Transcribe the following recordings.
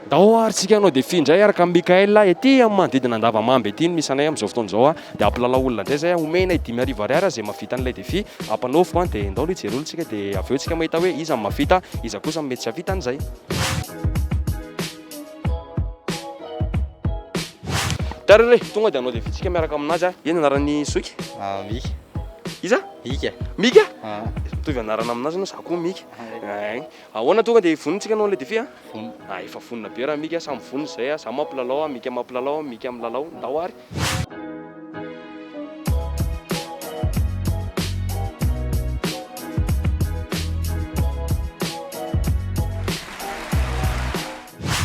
Dao aritsika anao défi indray araka Mikael ety amin'ny manodidina Andavamamba ety misy anay amin'izao fotoana izao dia ampilalao olona indray zay omena 5,000 ariary zay mafita an'ilay défi ampanaofo dia ndao aloha hijery olontsika dia avy eo tsika mahita hoe iza mafita iza kosa mety tsy havita an'izay. Tarare tonga dia anao défi tsika miaraka aminazy eny anaran'ny soky Mika. iza Mika. Mika mitovy anarana aminazy anao za koa Mika. Ahoana tonga dia vonintsika anao le défi efa vonona be raha Mika samy vonona zay za mampilalao Mika mampilalao Mika milalao ndao ary.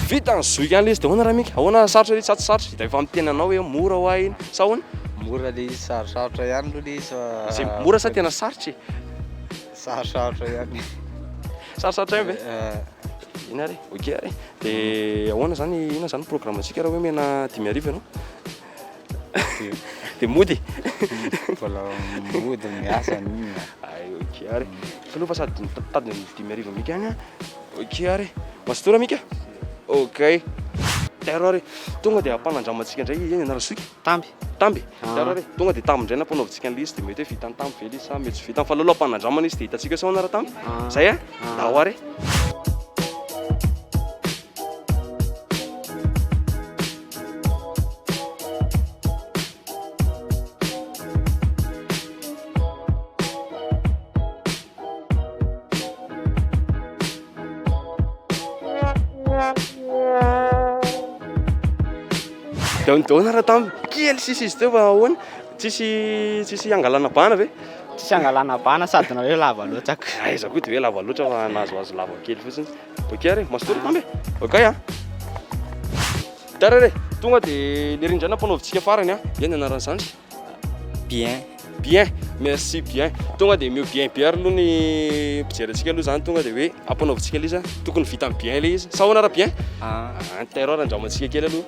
Vita ny zoika an'ilay izy dia ahoana raha Mika ahoana sarotra ilay sarotra hita efa miteny anao hoe mora ho ahy iny sa ahoana Mora le izy sarosarotra ihany aloha le izy zay mora sa tena sarotra sarosarotra ihany. sarosarotra ihany ve iny ary ok ary dia ahoana zany ina zany programme antsika raha hoe mena 5,000 ianao dia mody Mbola mody miasa an'iny. ok ary aloha fa sady mitady 5,000 Mika any ok ary masotora Mika ok taro ary tonga dia ampanandramantsika indray eny anarana soky Tamby. taro ary tonga dia tamby indray nampanaovitsika an'ilay izy dia mety hoe vita ny tamby ve ilay izy sa mety tsy vita fa lalao ampanandramana izy dia hitantsika sao anara tamby zay dao ary. Daondaona raha tamby kely sisy izy teo fa ahoana tsisy angalana bana ve Tsisy angalana bana sady nareo lava loatsaka. aiza koa dia hoe lava loatra fa nahazoazo lava kely fotsiny ok ary masotora tamby ok tarare tonga dia le rindray nampanaovitsika farany eny anaran'izany bien merci bien tonga dia mio bien bien ary aloha ny mpijery antsika aloha zany tonga dia hoe ampanaovitsika ilay izy tokony vita amin'ny bien ilay izy sa ahoana raha bien terreur andramantsika kely aloha.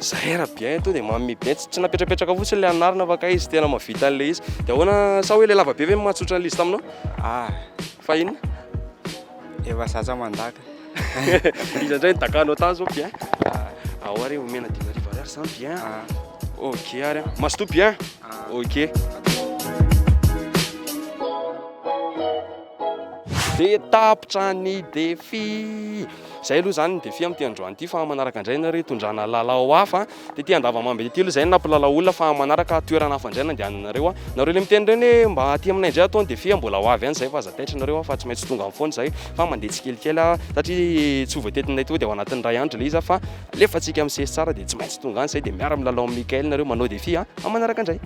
Zay raha bien to dia mamy bien tsy napetrapetraka fotsiny ilay anarina fa ka izy tena mahavita an'ilay izy dia ahoana sa hoe ilay lava be ve mahatsotra an'ilay izy taminao fa inona Efa zaza mandaka. izy indray nitakanao tany zao bien ao ary omena 5,000 ariary zany bien ok ary masoto bien ok dia tapitra ny défi zay aloha zany ny défi amin'ity androany ity fa manaraka indray nareo tondrana lalao hafa dia ty Andavamamba ety aloha zay nampilalao olona fa manaraka toerana hafa indray nandehananareo nareo le miteny ireny hoe mba aty aminay indray atao ny défi mbola ho avy ihany zay fa aza taitra nareo fa tsy maintsy tonga amin'ny foana zay fa mandeha tsikelikely satria tsy ho voatetinay to dia ho anatin'ny ray andro le izy fa lefa tsika misesy tsara dia tsy maintsy tonga any zay dia miara milalao amin'ny Mikael nareo manao défi manaraka indray.